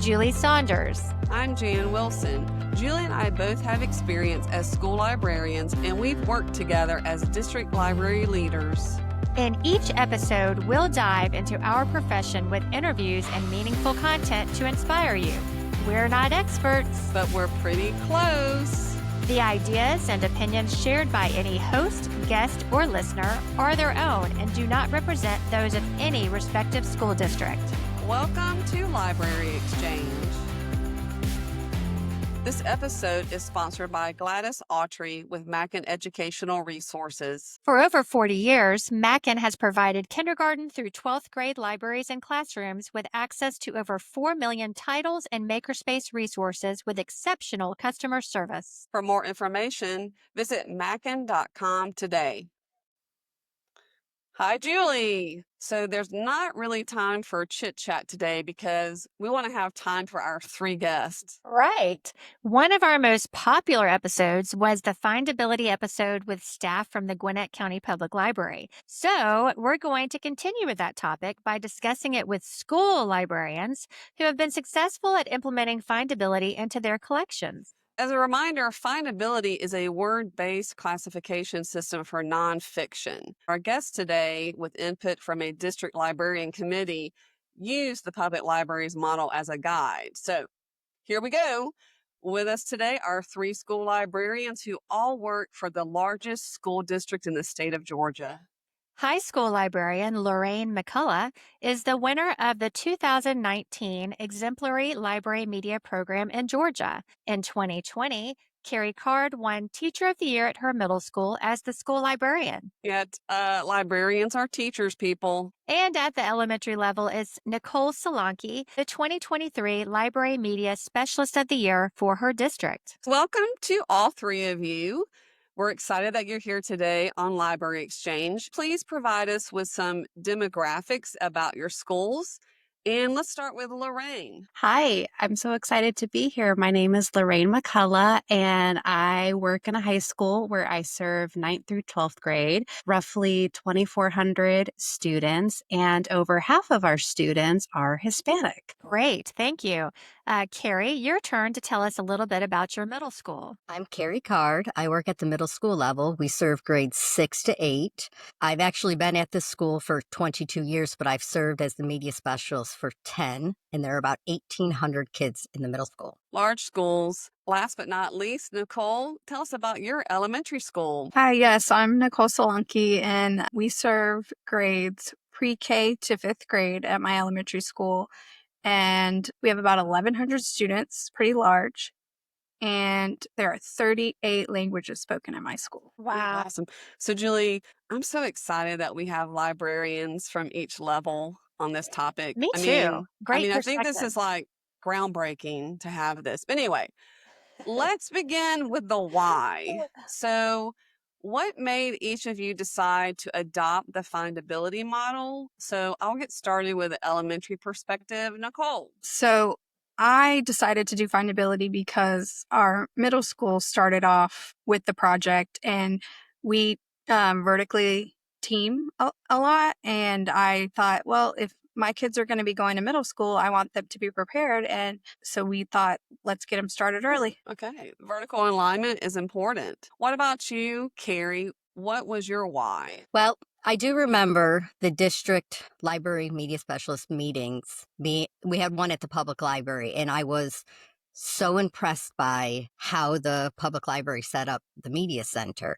Julie Saunders. I'm Jan Wilson. Julie and I both have experience as school librarians, and we've worked together as district library leaders. In each episode, we'll dive into our profession with interviews and meaningful content to inspire you. We're not experts, but we're pretty close. The ideas and opinions shared by any host, guest, or listener are their own and do not represent those of any respective school district. Welcome to Library Exchange. This episode is sponsored by Gladys Autry with Mackin Educational Resources. For over 40 years, Mackin has provided kindergarten through 12th grade libraries and classrooms with access to over 4 million titles and makerspace resources with exceptional customer service. For more information, visit mackin.com today. Hi, Julie. So there's not really time for chit chat today because we want to have time for our three guests. Right. One of our most popular episodes was the Findability episode with staff from the Gwinnett County Public Library. So we're going to continue with that topic by discussing it with school librarians who have been successful at implementing Findability into their collections. As a reminder, Findability is a word-based classification system for nonfiction. Our guests today, with input from a district librarian committee, use the public library's model as a guide. So here we go. With us today are three school librarians who all work for the largest school district in the state of Georgia. High school librarian Lorraine McCullough is the winner of the 2019 Exemplary Library Media Program in Georgia. In 2020, Carrie Card won Teacher of the Year at her middle school as the school librarian. Yet, librarians are teachers, people. And at the elementary level is Nicole Solanki, the 2023 Library Media Specialist of the Year for her district. Welcome to all three of you. We're excited that you're here today on Library Exchange. Please provide us with some demographics about your schools. And let's start with Lorraine. Hi, I'm so excited to be here. My name is Lorraine McCullough, and I work in a high school where I serve 9th through 12th grade, roughly 2,400 students, and over half of our students are Hispanic. Great, thank you. Carrie, your turn to tell us a little bit about your middle school. I'm Carrie Card. I work at the middle school level. We serve grades 6 to 8. I've actually been at this school for 22 years, but I've served as the media specialist for 10, and there are about 1,800 kids in the middle school. Large schools. Last but not least, Nicole, tell us about your elementary school. Hi, yes, I'm Nicole Solanki, and we serve grades pre-K to 5th grade at my elementary school. And we have about 1,100 students, pretty large. And there are 38 languages spoken at my school. Wow. Awesome. So, Julie, I'm so excited that we have librarians from each level on this topic. Me too. Great I think this perspective. is like groundbreaking to have this. But anyway, let's begin with the why. So, what made each of you decide to adopt the Findability model? So I'll get started with the elementary perspective. Nicole. So I decided to do Findability because our middle school started off with the project, and we vertically team a lot. And I thought, well, if my kids are going to be going to middle school, I want them to be prepared. And so we thought, let's get them started early. Okay. Vertical alignment is important. What about you, Carrie? What was your why? Well, I do remember the district library media specialist meetings. We had one at the public library, and I was so impressed by how the public library set up the media center.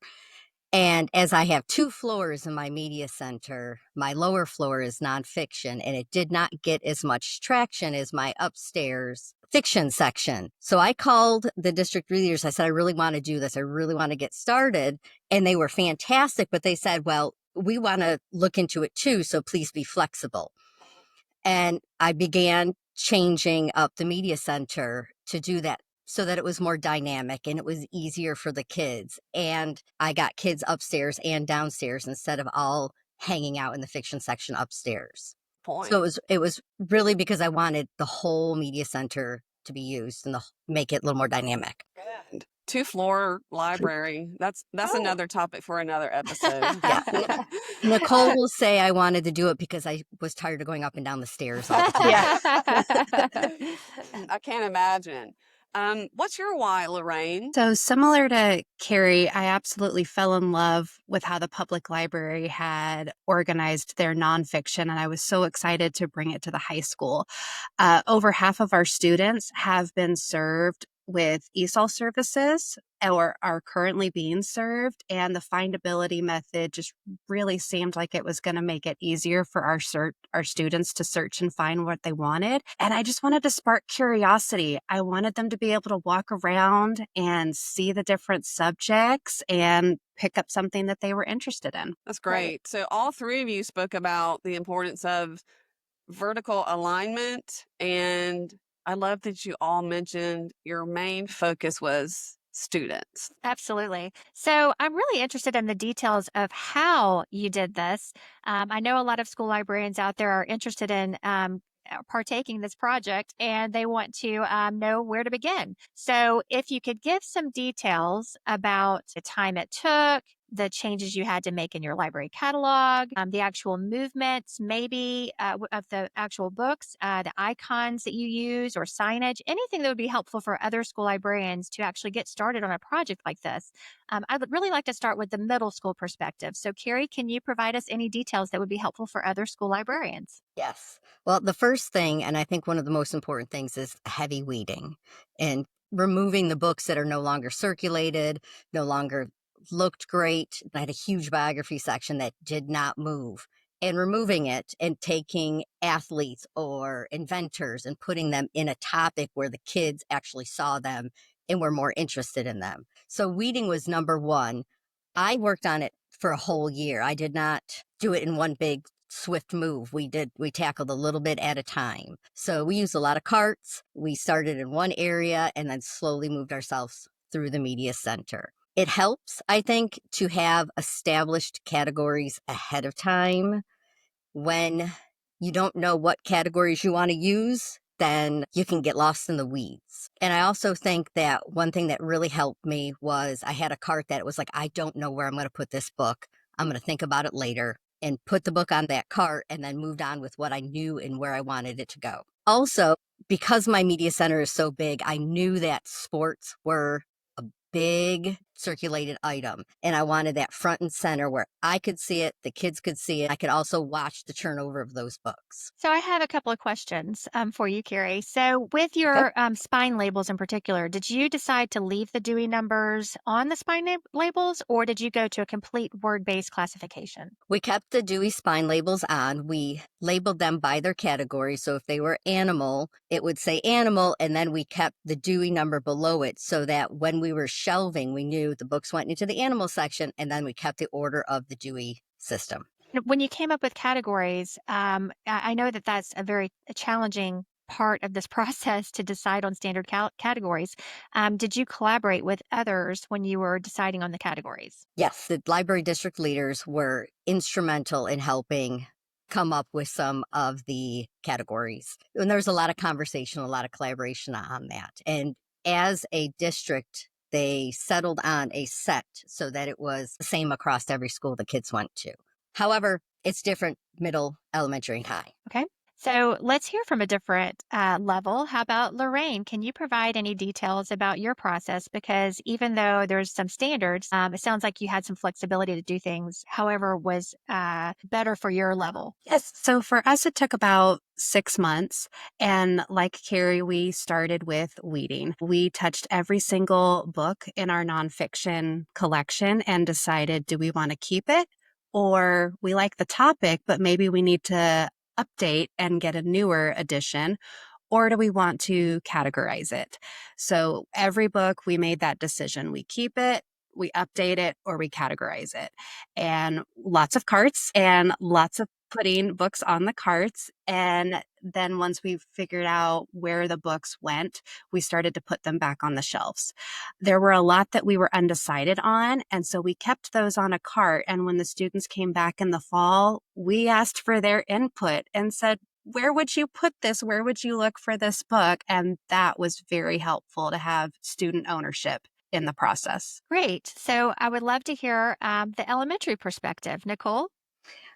And as I have 2 floors in my media center, my lower floor is nonfiction, and it did not get as much traction as my upstairs fiction section. So I called the district leaders. I said, I really want to do this. I really want to get started. And they were fantastic, but they said, well, we want to look into it too, so please be flexible. And I began changing up the media center to do that, so that it was more dynamic and it was easier for the kids. And I got kids upstairs and downstairs instead of all hanging out in the fiction section upstairs. Point. So it was really because I wanted the whole media center to be used and make it a little more dynamic. Good. Two-floor library. That's Oh. another topic for another episode. Yeah. Nicole will say I wanted to do it because I was tired of going up and down the stairs all the time. I can't imagine. What's your why, Lorraine? So, similar to Carrie, I absolutely fell in love with how the public library had organized their nonfiction, and I was so excited to bring it to the high school. Over half of our students have been served with ESOL services or are currently being served, and the findability method just really seemed like it was going to make it easier for our students to search and find what they wanted. And I just wanted to spark curiosity. I wanted them to be able to walk around and see the different subjects and pick up something that they were interested in. That's great. So all three of you spoke about the importance of vertical alignment, and I love that you all mentioned your main focus was students. Absolutely. So I'm really interested in the details of how you did this. I know a lot of school librarians out there are interested in partaking this project and they want to know where to begin. So if you could give some details about the time it took, the changes you had to make in your library catalog, the actual movements, maybe of the actual books, the icons that you use or signage, anything that would be helpful for other school librarians to actually get started on a project like this. I would really like to start with the middle school perspective. So, Carrie, can you provide us any details that would be helpful for other school librarians? Yes. Well, the first thing, and I think one of the most important things, is heavy weeding and removing the books that are no longer circulated, no longer looked great. I had a huge biography section that did not move. And removing it and taking athletes or inventors and putting them in a topic where the kids actually saw them and were more interested in them. So weeding was number one. I worked on it for a whole year. I did not do it in one big swift move. We tackled a little bit at a time. So we used a lot of carts. We started in one area and then slowly moved ourselves through the media center. It helps, I think, to have established categories ahead of time. When you don't know what categories you want to use, then you can get lost in the weeds. And I also think that one thing that really helped me was I had a cart that was like, I don't know where I'm going to put this book. I'm going to think about it later, and put the book on that cart and then moved on with what I knew and where I wanted it to go. Also, because my media center is so big, I knew that sports were a big circulated item, and I wanted that front and center where I could see it, the kids could see it. I could also watch the turnover of those books. So I have a couple of questions for you, Carrie. So with your spine labels in particular, did you decide to leave the Dewey numbers on the spine labels, or did you go to a complete word-based classification? We kept the Dewey spine labels on. We labeled them by their category. So if they were animal, it would say animal, and then we kept the Dewey number below it so that when we were shelving, we knew the books went into the animal section, and then we kept the order of the Dewey system. When you came up with categories, I know that that's a very challenging part of this process to decide on standard categories. Did you collaborate with others when you were deciding on the categories? Yes, the library district leaders were instrumental in helping come up with some of the categories. And there was a lot of conversation, a lot of collaboration on that. And as a district, they settled on a set so that it was the same across every school the kids went to. However, it's different middle, elementary, and high. Okay. So let's hear from a different level. How about Lorraine? Can you provide any details about your process? Because even though there's some standards, it sounds like you had some flexibility to do things, however, was better for your level. Yes. So for us, it took about 6 months. And like Carrie, we started with weeding. We touched every single book in our nonfiction collection and decided, do we want to keep it? Or we like the topic, but maybe we need to update and get a newer edition, or do we want to categorize it? So every book, we made that decision. We keep it, we update it, or we categorize it. And lots of carts and lots of putting books on the carts. And then once we figured out where the books went, we started to put them back on the shelves. There were a lot that we were undecided on, and so we kept those on a cart. And when the students came back in the fall, we asked for their input and said, where would you put this? Where would you look for this book? And that was very helpful to have student ownership in the process. Great. So I would love to hear the elementary perspective. Nicole?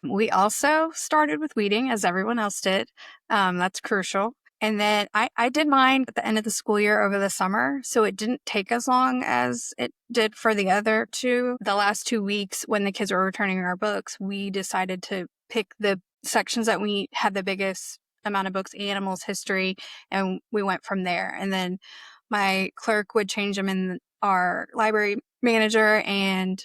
We also started with weeding, as everyone else did. That's crucial. And then I did mine at the end of the school year over the summer, so it didn't take as long as it did for the other two. The last 2 weeks, when the kids were returning our books, we decided to pick the sections that we had the biggest amount of books, animals, history, and we went from there. And then my clerk would change them in our library manager, and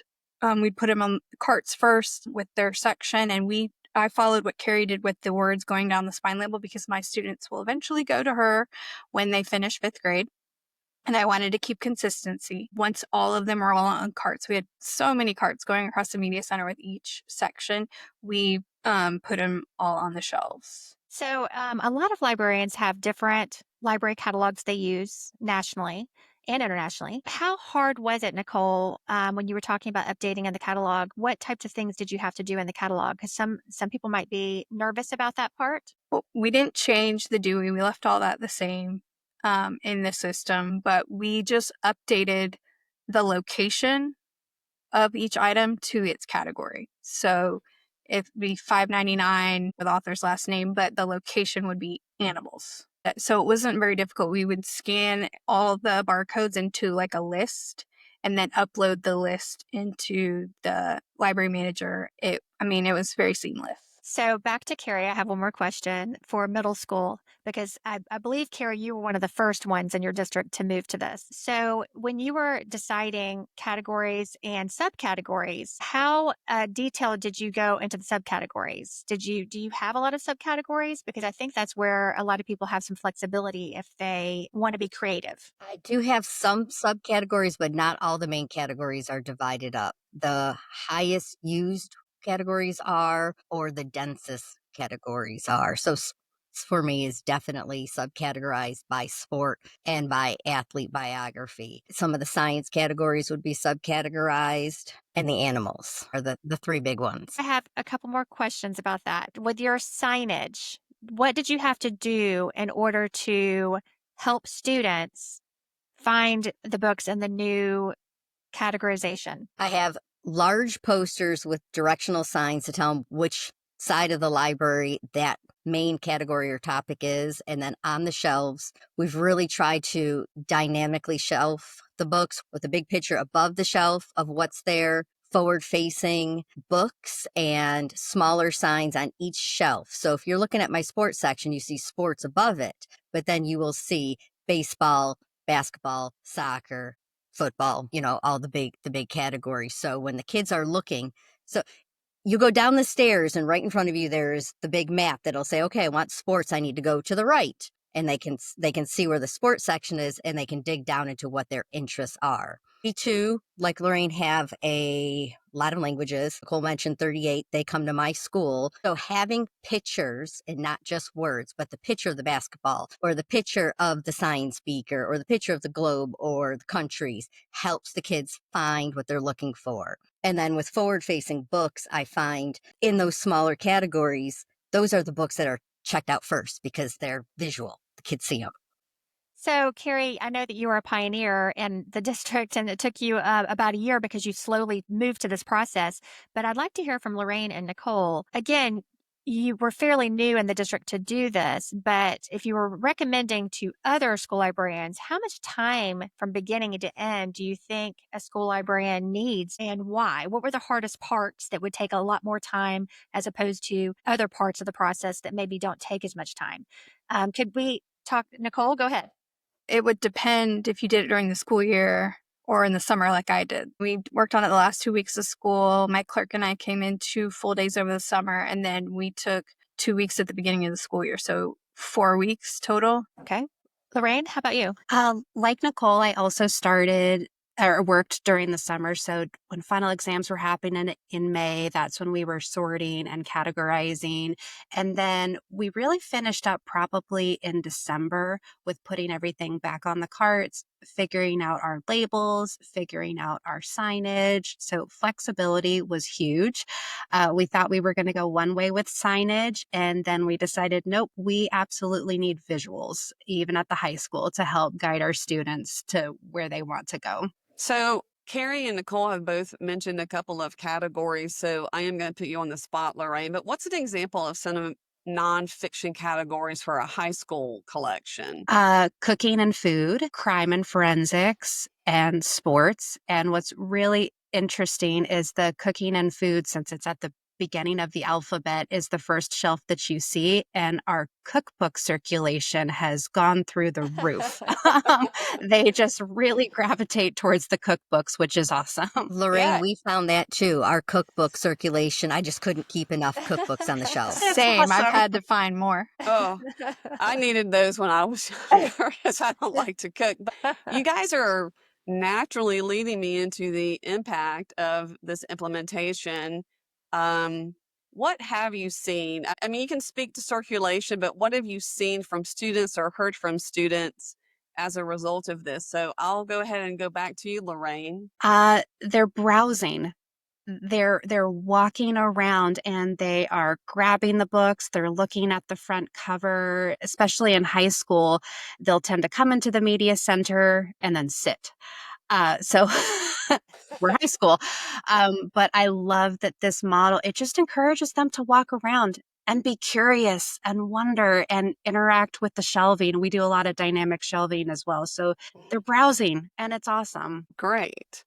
we'd put them on carts first with their section, and I followed what Carrie did with the words going down the spine label because my students will eventually go to her when they finish 5th grade. And I wanted to keep consistency. Once all of them were all on carts, we had so many carts going across the media center with each section. We put them all on the shelves. So, a lot of librarians have different library catalogs they use nationally and internationally. How hard was it, Nicole, when you were talking about updating in the catalog? What types of things did you have to do in the catalog? Because some people might be nervous about that part. Well, we didn't change the Dewey. We left all that the same in the system, but we just updated the location of each item to its category. So it'd be $5.99 with author's last name, but the location would be animals. So it wasn't very difficult. We would scan all the barcodes into like a list and then upload the list into the library manager. It was very seamless. So back to Carrie, I have one more question for middle school because I believe, Carrie, you were one of the first ones in your district to move to this. So when you were deciding categories and subcategories, how detailed did you go into the subcategories? Do you have a lot of subcategories? Because I think that's where a lot of people have some flexibility if they want to be creative. I do have some subcategories, but not all the main categories are divided up. The highest used categories are, or the densest categories are. So for me is definitely subcategorized by sport and by athlete biography. Some of the science categories would be subcategorized, and the animals are the three big ones. I have a couple more questions about that. With your signage, what did you have to do in order to help students find the books in the new categorization? I have large posters with directional signs to tell them which side of the library that main category or topic is. And then on the shelves, we've really tried to dynamically shelf the books with a big picture above the shelf of what's there, forward facing books, and smaller signs on each shelf. So if you're looking at my sports section, you see sports above it, but then you will see baseball, basketball, soccer, football, all the big categories. So when the kids are looking, so you go down the stairs and right in front of you, there's the big map that'll say, okay, I want sports. I need to go to the right. And they can see where the sports section is, and they can dig down into what their interests are. We too, like Lorraine, have a lot of languages. Nicole mentioned 38. They come to my school. So having pictures and not just words, but the picture of the basketball or the picture of the science speaker or the picture of the globe or the countries helps the kids find what they're looking for. And then with forward-facing books, I find in those smaller categories, those are the books that are checked out first because they're visual. The kids see them. So, Carrie, I know that you were a pioneer in the district and it took you about a year because you slowly moved to this process. But I'd like to hear from Lorraine and Nicole. Again, you were fairly new in the district to do this, but if you were recommending to other school librarians, how much time from beginning to end do you think a school librarian needs and why? What were the hardest parts that would take a lot more time as opposed to other parts of the process that maybe don't take as much time? Could we talk, Nicole? Go ahead. It would depend if you did it during the school year or in the summer like I did. We worked on it the last 2 weeks of school. My clerk and I came in 2 full days over the summer, and then we took 2 weeks at the beginning of the school year. So 4 weeks total. Okay. Lorraine, how about you? Like Nicole, I also started or worked during the summer. So when final exams were happening in May, that's when we were sorting and categorizing. And then we really finished up probably in December with putting everything back on the carts, figuring out our labels, figuring out our signage. So flexibility was huge. We thought we were going to go one way with signage, and then we decided, nope, we absolutely need visuals, even at the high school, to help guide our students to where they want to go. So Carrie and Nicole have both mentioned a couple of categories, so I am going to put you on the spot, Lorraine. But what's an example of some nonfiction categories for a high school collection? Cooking and food, crime and forensics, and sports. And what's really interesting is the cooking and food, since it's at the beginning of the alphabet, is the first shelf that you see. And our cookbook circulation has gone through the roof. They just really gravitate towards the cookbooks, which is awesome. Lorraine, Yeah. we found that too. Our cookbook circulation, I just couldn't keep enough cookbooks on the shelf. That's Same. I've awesome. had to find more. Oh, I needed those when I was younger because I don't like to cook. But you guys are naturally leading me into the impact of this implementation. What have you seen? I mean, you can speak to circulation, but what have you seen from students or heard from students as a result of this? So I'll go ahead and go back to you, Lorraine. They're browsing. They're walking around and they are grabbing the books. They're looking at the front cover. Especially in high school, they'll tend to come into the media center and then sit. So we're high school. But I love that this model, it just encourages them to walk around and be curious and wonder and interact with the shelving. We do a lot of dynamic shelving as well. So they're browsing and it's awesome. Great.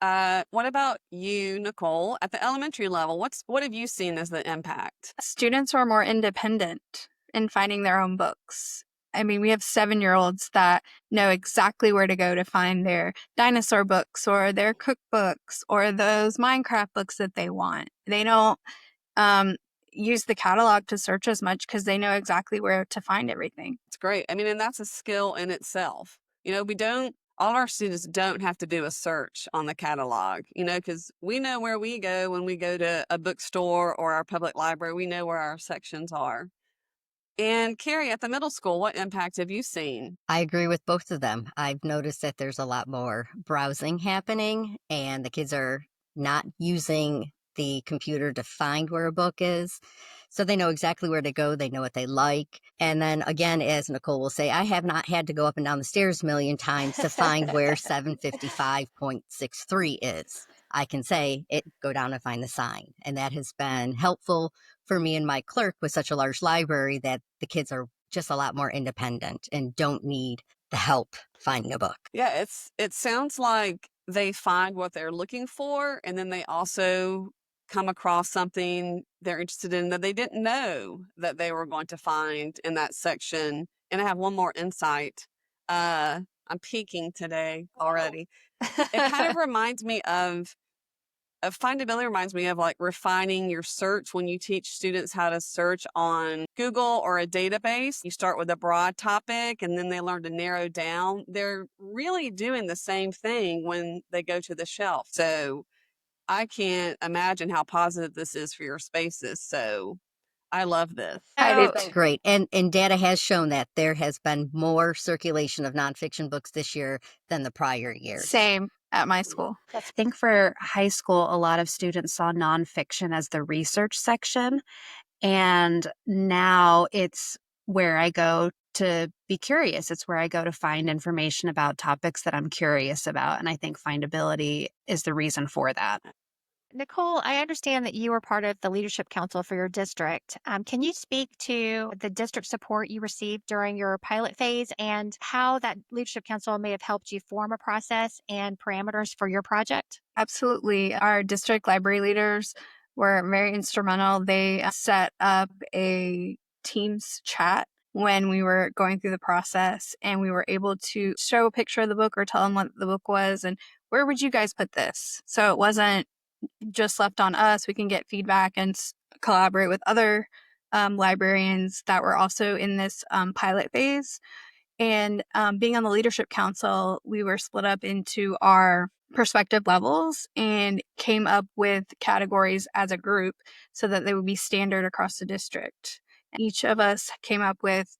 What about you, Nicole? At the elementary level, what have you seen as the impact? Students are more independent in finding their own books. I mean, we have 7-year-olds that know exactly where to go to find their dinosaur books or their cookbooks or those Minecraft books that they want. They don't use the catalog to search as much because they know exactly where to find everything. It's great. I mean, and that's a skill in itself. All our students don't have to do a search on the catalog, because we know where we go when we go to a bookstore or our public library. We know where our sections are. And Carrie, at the middle school, what impact have you seen? I agree with both of them. I've noticed that there's a lot more browsing happening, and the kids are not using the computer to find where a book is. So they know exactly where to go. They know what they like. And then again, as Nicole will say, I have not had to go up and down the stairs a million times to find where 755.63 is. I can say it, go down and find the sign. And that has been helpful for me and my clerk with such a large library that the kids are just a lot more independent and don't need the help finding a book. Yeah, it sounds like they find what they're looking for, and then they also come across something they're interested in that they didn't know that they were going to find in that section. And I have one more insight. I'm peaking today already. It kind of reminds me of findability reminds me of like refining your search when you teach students how to search on Google or a database. You start with a broad topic and then they learn to narrow down. They're really doing the same thing when they go to the shelf. So I can't imagine how positive this is for your spaces. So I love this. I do It's too. great. And data has shown that there has been more circulation of nonfiction books this year than the prior years. Same at my school. I think for high school, a lot of students saw nonfiction as the research section. And now it's where I go to be curious. It's where I go to find information about topics that I'm curious about. And I think findability is the reason for that. Nicole, I understand that you were part of the leadership council for your district. Can you speak to the district support you received during your pilot phase and how that leadership council may have helped you form a process and parameters for your project? Absolutely. Our district library leaders were very instrumental. They set up a Teams chat when we were going through the process, and we were able to show a picture of the book or tell them what the book was and where would you guys put this? So it wasn't just left on us. We can get feedback and collaborate with other librarians that were also in this pilot phase. And being on the leadership council, we were split up into our perspective levels and came up with categories as a group so that they would be standard across the district. Each of us came up with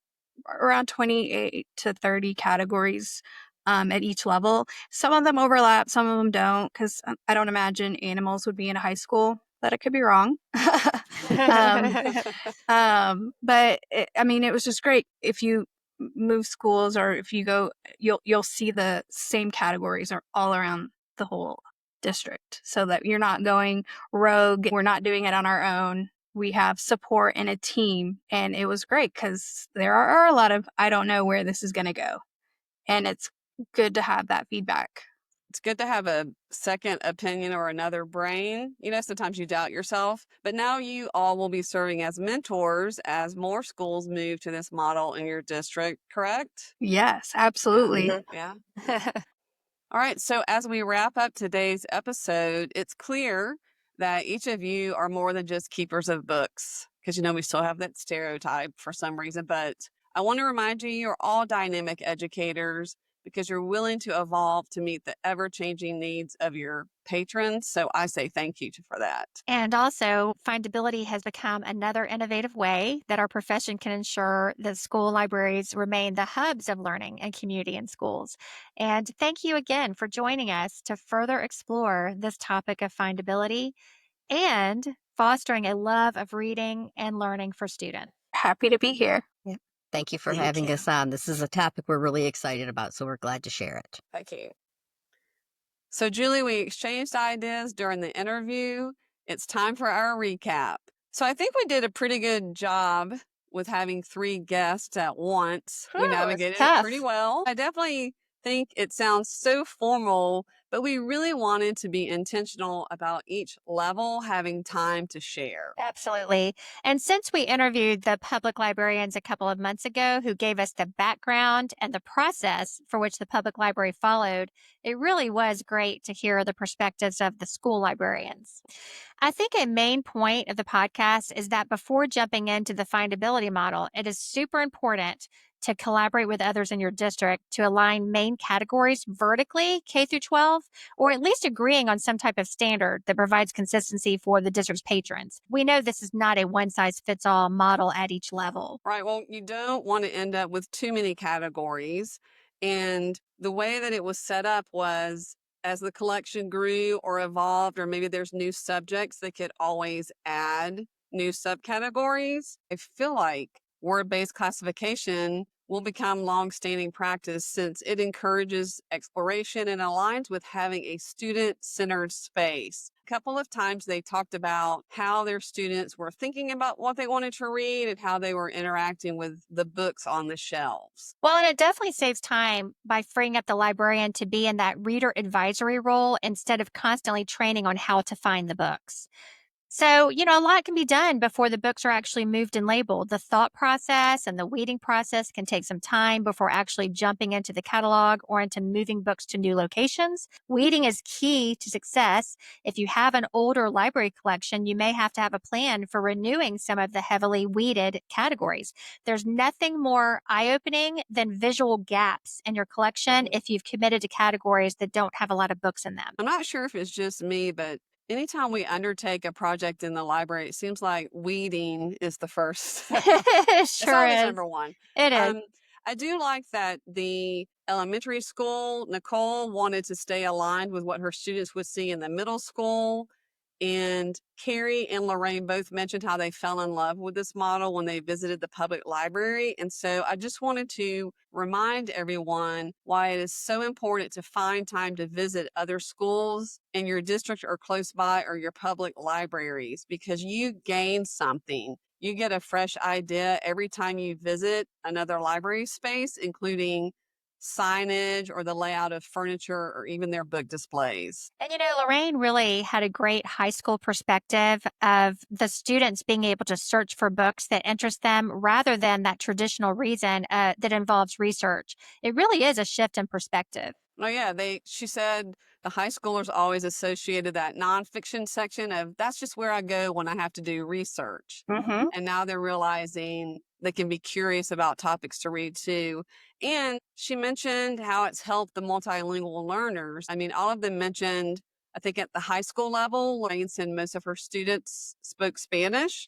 around 28 to 30 categories at each level. Some of them overlap, some of them don't, because I don't imagine animals would be in a high school, but I could be wrong. But it was just great. If you move schools, or if you go, you'll see the same categories are all around the whole district, so that you're not going rogue. We're not doing it on our own. We have support and a team, and it was great because there are a lot of I don't know where this is going to go, and it's good to have that feedback. It's good to have a second opinion or another brain. Sometimes you doubt yourself, but now you all will be serving as mentors as more schools move to this model in your district, correct? Yes, absolutely. Yeah. All right. So as we wrap up today's episode, it's clear that each of you are more than just keepers of books, because, we still have that stereotype for some reason. But I want to remind you, you're all dynamic educators because you're willing to evolve to meet the ever-changing needs of your patrons. So I say thank you for that. And also, Findability has become another innovative way that our profession can ensure that school libraries remain the hubs of learning and community in schools. And thank you again for joining us to further explore this topic of findability and fostering a love of reading and learning for students. Happy to be here. Thank you for Thank having you. us on. This is a topic we're really excited about, so we're glad to share it. Thank you. So, Julie, we exchanged ideas during the interview. It's time for our recap. So, I think we did a pretty good job with having 3 guests at once. We navigated it pretty well. I definitely think it sounds so formal, but we really wanted to be intentional about each level having time to share. Absolutely. And since we interviewed the public librarians a couple of months ago who gave us the background and the process for which the public library followed, it really was great to hear the perspectives of the school librarians. I think a main point of the podcast is that before jumping into the findability model, it is super important to collaborate with others in your district to align main categories vertically, K through 12, or at least agreeing on some type of standard that provides consistency for the district's patrons. We know this is not a one size fits all model at each level. Right. Well, you don't want to end up with too many categories. And the way that it was set up was as the collection grew or evolved, or maybe there's new subjects, they could always add new subcategories. I feel like word-based classification will become long-standing practice since it encourages exploration and aligns with having a student-centered space. A couple of times they talked about how their students were thinking about what they wanted to read and how they were interacting with the books on the shelves. Well, and it definitely saves time by freeing up the librarian to be in that reader advisory role instead of constantly training on how to find the books. So, a lot can be done before the books are actually moved and labeled. The thought process and the weeding process can take some time before actually jumping into the catalog or into moving books to new locations. Weeding is key to success. If you have an older library collection, you may have to have a plan for renewing some of the heavily weeded categories. There's nothing more eye-opening than visual gaps in your collection if you've committed to categories that don't have a lot of books in them. I'm not sure if it's just me, but anytime we undertake a project in the library, it seems like weeding is the first. It It's sure always is. number one. It is. I do like that the elementary school, Nicole wanted to stay aligned with what her students would see in the middle school. And Carrie and Lorraine both mentioned how they fell in love with this model when they visited the public library. And so I just wanted to remind everyone why it is so important to find time to visit other schools in your district or close by or your public libraries, because you gain something. You get a fresh idea every time you visit another library space, including signage or the layout of furniture or even their book displays. And Lorraine really had a great high school perspective of the students being able to search for books that interest them rather than that traditional reason that involves research. It really is a shift in perspective. Oh yeah, she said the high schoolers always associated that nonfiction section of that's just where I go when I have to do research. Mm-hmm. And now they're realizing they can be curious about topics to read too. And she mentioned how it's helped the multilingual learners. I mean, all of them mentioned, I think at the high school level, Lorraine said most of her students spoke Spanish,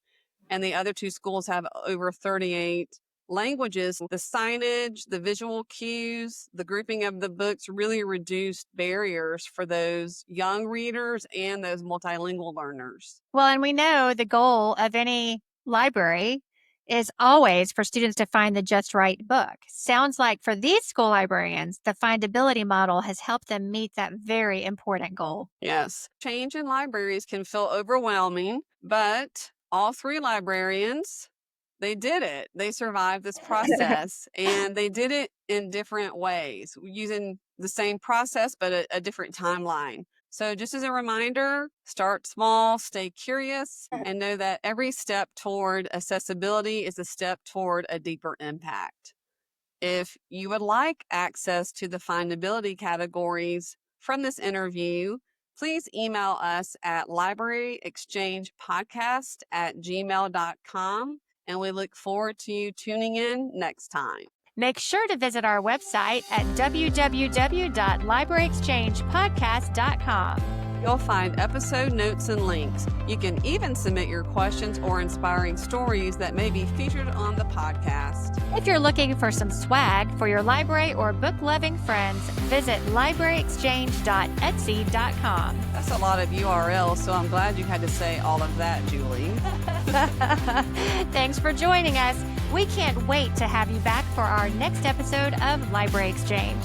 and the other 2 schools have over 38 languages. The signage, the visual cues, the grouping of the books really reduced barriers for those young readers and those multilingual learners. Well, and we know the goal of any library is always for students to find the just right book. Sounds like for these school librarians, the findability model has helped them meet that very important goal. Yes, change in libraries can feel overwhelming, but all three librarians, they did it. They survived this process and they did it in different ways, using the same process, but a different timeline. So just as a reminder, start small, stay curious, and know that every step toward accessibility is a step toward a deeper impact. If you would like access to the findability categories from this interview, please email us at libraryexchangepodcast@gmail.com, and we look forward to you tuning in next time. Make sure to visit our website at www.libraryexchangepodcast.com. You'll find episode notes and links. You can even submit your questions or inspiring stories that may be featured on the podcast. If you're looking for some swag for your library or book-loving friends, visit libraryexchange.etsy.com. That's a lot of URLs, so I'm glad you had to say all of that, Julie. Thanks for joining us. We can't wait to have you back for our next episode of Library Exchange.